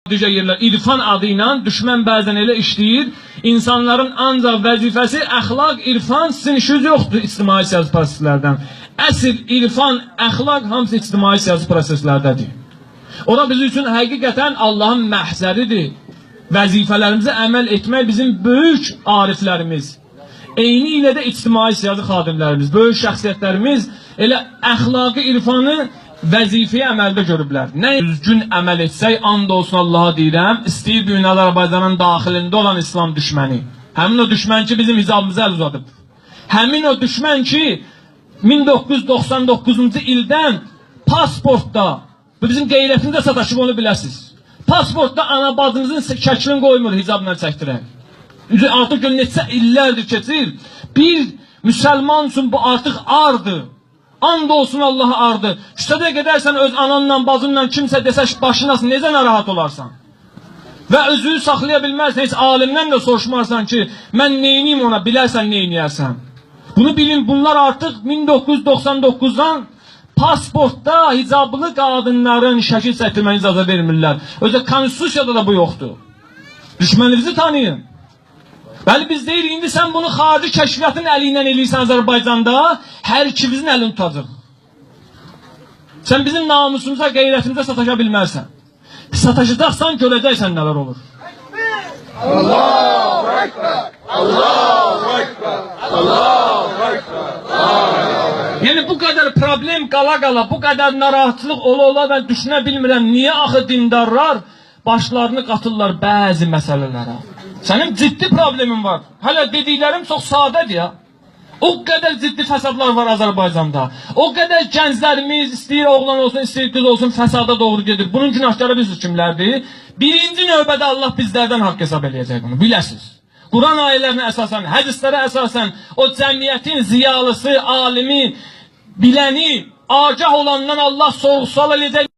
Digər yerlər irfan adı ilə düşmən bəzən elə işləyir. İnsanların ancaq vəzifəsi əxlaq, irfan, sizin işiniz yoxdur ictimai siyasi proseslərdən. Əsl irfan, əxlaq hamısı ictimai siyasi proseslərdədir. Ora bizim üçün həqiqətən Allahın məhzəridir. Vəzifələrimizə əməl etmək bizim böyük ariflərimiz. Eyni ilə də ictimai siyasi xadimlərimiz, böyük şəxsiyyətlərimiz elə əxlaqı, irfanı vəzifəyə əməldə görüblər. Nə düzgün əməl etsək, and olsun Allaha deyirəm, istəyir bu gün Azərbaycanın daxilində olan İslam düşməni. Həmin o düşmən ki, bizim hicabımıza əl uzadıb. Həmin o düşmən ki, 1999-cu ildən pasportda, bu bizim qeyrətində sataşıb, onu biləsiniz. Pasportda ana bacınızın şəklini qoymur hicabla çəkdirək. Artıq neçə illərdir keçir. Bir müsəlman üçün bu artıq ardır. And olsun Allah'a ardı. Küçədə gedərsən öz ananla, bacınla kimsə desə başınasın, necə narahat olarsan? Və özünü saxlaya bilmərsən, heç alimdən də soruşmarsan ki, mən neyiniyim ona, bilərsən neyniyərsən. Bunu bilin, bunlar artıq 1999-dan pasportda hicablı qadınların şəkil çəkdirməni icazə vermirlər. Özə konstitusiyada da bu yoxdur. Düşməninizi tanıyın. Bəli, biz deyirik, indi sən bunu xarici kəşfiyyatın əli ilə eləyirsən Azərbaycanda, hər ikimizin əlini tutacaq. Sən bizim namusumuza, qeyrətimizə sataşa bilmərsən. Sataşacaqsan, görəcəksən nələr olur. Allahu Ekber! Allahu Ekber! Allahu Ekber! Yəni bu qədər problem qala-qala, bu qədər narahatlıq ola-ola mən düşünə bilmirəm. Niyə axı dindarlar başlarını qatırlar bəzi məsələlərə? Sənin ciddi problemin var. Hələ dediklərim çox sadədir ya. O qədər ciddi fəsadlar var Azərbaycanda. O qədər gənclərimiz istəyir oğlan olsun, istəyir qız olsun, fəsada doğru gedir. Bunun günahkarı biz kimlərdir? Birinci növbədə Allah bizlərdən haqq hesab eləyəcək bunu, biləsiniz. Quran ayələrinə əsasən, hədislərə əsasən o cəmiyyətin ziyalısı, alimi, biləni, agah olandan Allah sorğu-sual eləyəcək.